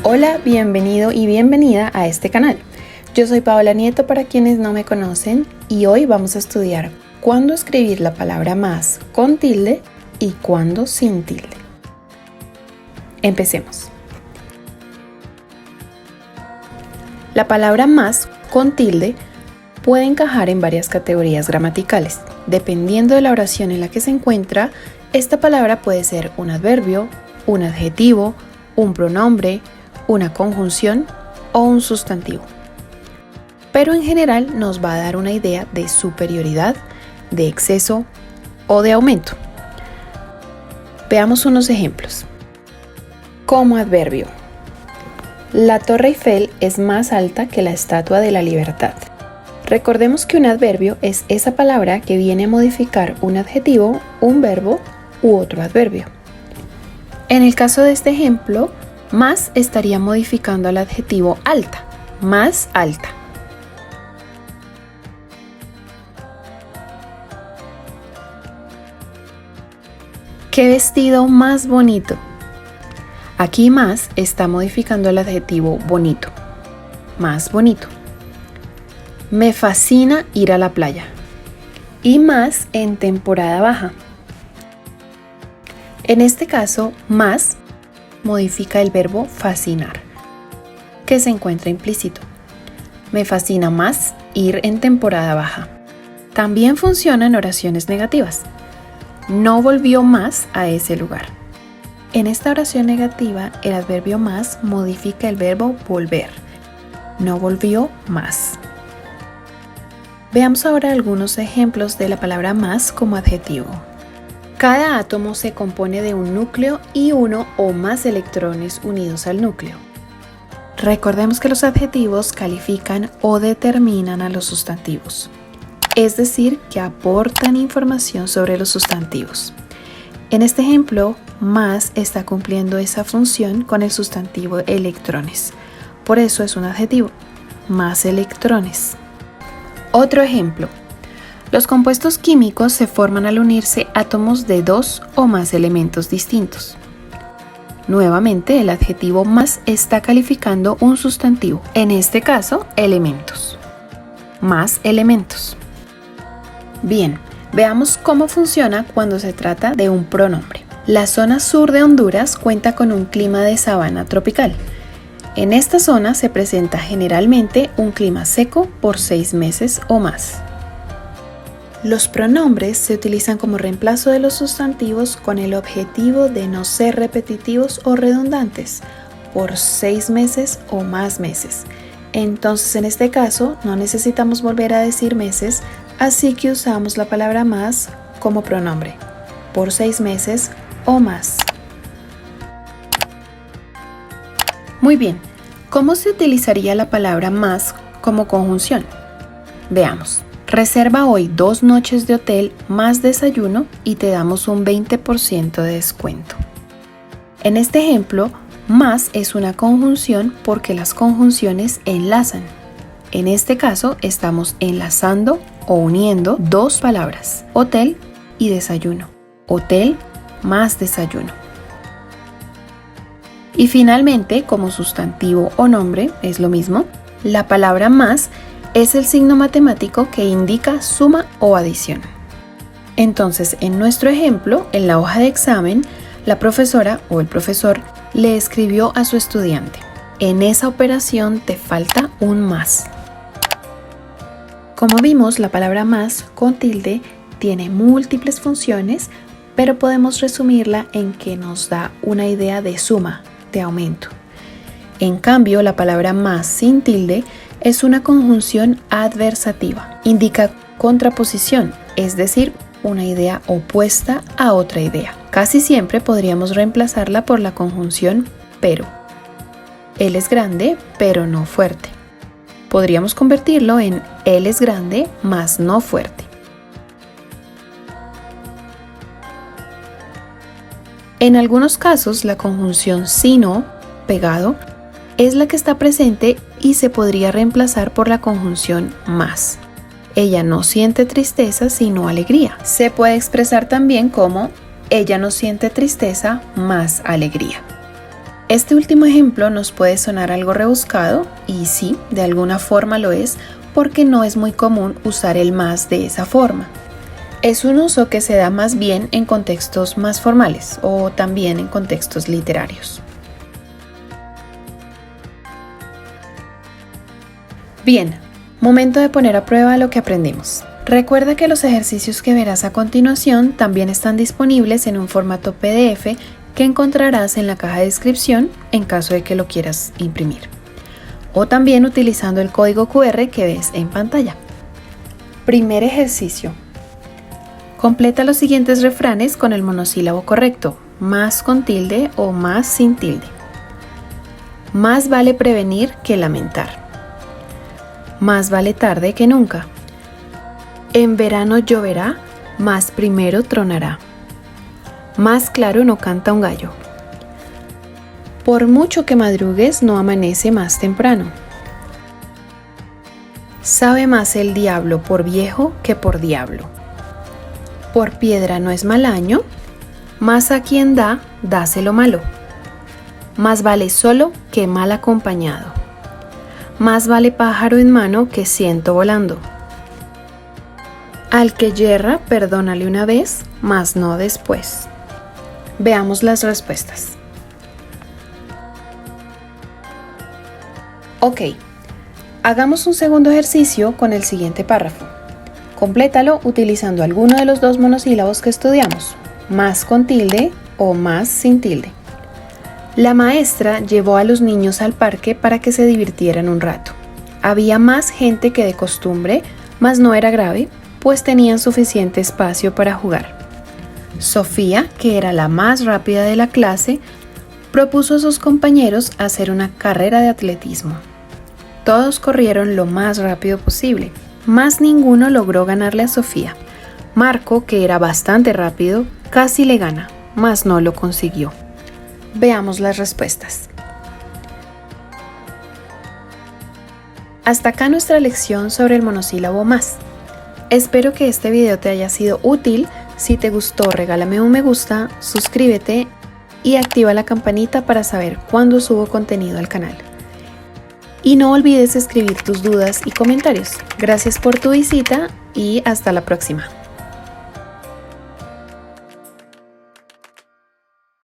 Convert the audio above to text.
Hola, bienvenido y bienvenida a este canal. Yo soy Paola Nieto para quienes no me conocen y hoy vamos a estudiar cuándo escribir la palabra más con tilde y cuándo sin tilde. Empecemos. La palabra más con tilde puede encajar en varias categorías gramaticales. Dependiendo de la oración en la que se encuentra, esta palabra puede ser un adverbio, un adjetivo, un pronombre, una conjunción o un sustantivo. Pero en general nos va a dar una idea de superioridad, de exceso o de aumento. Veamos unos ejemplos. Como adverbio: la Torre Eiffel es más alta que la Estatua de la Libertad. Recordemos que un adverbio es esa palabra que viene a modificar un adjetivo, un verbo u otro adverbio. En el caso de este ejemplo, más estaría modificando al adjetivo alta, más alta. ¡Qué vestido más bonito! Aquí más está modificando el adjetivo bonito, más bonito. Me fascina ir a la playa. Y más en temporada baja. En este caso, más modifica el verbo fascinar, que se encuentra implícito. Me fascina más ir en temporada baja. También funciona en oraciones negativas. No volvió más a ese lugar. En esta oración negativa, el adverbio más modifica el verbo volver. No volvió más. Veamos ahora algunos ejemplos de la palabra más como adjetivo. Cada átomo se compone de un núcleo y uno o más electrones unidos al núcleo. Recordemos que los adjetivos califican o determinan a los sustantivos, es decir, que aportan información sobre los sustantivos. En este ejemplo, más está cumpliendo esa función con el sustantivo electrones. Por eso es un adjetivo, más electrones. Otro ejemplo. Los compuestos químicos se forman al unirse átomos de dos o más elementos distintos. Nuevamente, el adjetivo más está calificando un sustantivo, en este caso, elementos. Más elementos. Bien, veamos cómo funciona cuando se trata de un pronombre. La zona sur de Honduras cuenta con un clima de sabana tropical. En esta zona se presenta generalmente un clima seco por 6 meses o más. Los pronombres se utilizan como reemplazo de los sustantivos con el objetivo de no ser repetitivos o redundantes por 6 meses o más meses. Entonces, en este caso, no necesitamos volver a decir meses, así que usamos la palabra más como pronombre, por 6 meses o más. Muy bien, ¿cómo se utilizaría la palabra más como conjunción? Veamos. Reserva hoy 2 noches de hotel más desayuno y te damos un 20% de descuento. En este ejemplo, más es una conjunción porque las conjunciones enlazan. En este caso, estamos enlazando o uniendo dos palabras, hotel y desayuno. Hotel más desayuno. Y finalmente, como sustantivo o nombre, es lo mismo, la palabra más es el signo matemático que indica suma o adición. Entonces, en nuestro ejemplo, en la hoja de examen, la profesora o el profesor le escribió a su estudiante: en esa operación te falta un más. Como vimos, la palabra más con tilde tiene múltiples funciones, pero podemos resumirla en que nos da una idea de suma, de aumento. En cambio, la palabra más sin tilde es una conjunción adversativa. Indica contraposición, es decir, una idea opuesta a otra idea. Casi siempre podríamos reemplazarla por la conjunción pero. Él es grande, pero no fuerte. Podríamos convertirlo en él es grande, mas no fuerte. En algunos casos, la conjunción sino, pegado, es la que está presente y se podría reemplazar por la conjunción más. Ella no siente tristeza sino alegría. Se puede expresar también como ella no siente tristeza más alegría. Este último ejemplo nos puede sonar algo rebuscado, y sí, de alguna forma lo es, porque no es muy común usar el más de esa forma. Es un uso que se da más bien en contextos más formales o también en contextos literarios. Bien, momento de poner a prueba lo que aprendimos. Recuerda que los ejercicios que verás a continuación también están disponibles en un formato PDF que encontrarás en la caja de descripción en caso de que lo quieras imprimir, o también utilizando el código QR que ves en pantalla. Primer ejercicio. Completa los siguientes refranes con el monosílabo correcto, más con tilde o más sin tilde. Más vale prevenir que lamentar. Más vale tarde que nunca. En verano lloverá, más primero tronará. Más claro no canta un gallo. Por mucho que madrugues, no amanece más temprano. Sabe más el diablo por viejo que por diablo. Por piedra no es mal año, más a quien da, dáselo malo. Más vale solo que mal acompañado. Más vale pájaro en mano que ciento volando. Al que yerra, perdónale una vez, mas no después. Veamos las respuestas. Ok, hagamos un segundo ejercicio con el siguiente párrafo. Complétalo utilizando alguno de los dos monosílabos que estudiamos, más con tilde o más sin tilde. La maestra llevó a los niños al parque para que se divirtieran un rato. Había más gente que de costumbre, mas no era grave, pues tenían suficiente espacio para jugar. Sofía, que era la más rápida de la clase, propuso a sus compañeros hacer una carrera de atletismo. Todos corrieron lo más rápido posible, mas ninguno logró ganarle a Sofía. Marco, que era bastante rápido, casi le gana, mas no lo consiguió. Veamos las respuestas. Hasta acá nuestra lección sobre el monosílabo más. Espero que este video te haya sido útil. Si te gustó, regálame un me gusta, suscríbete y activa la campanita para saber cuándo subo contenido al canal. Y no olvides escribir tus dudas y comentarios. Gracias por tu visita y hasta la próxima.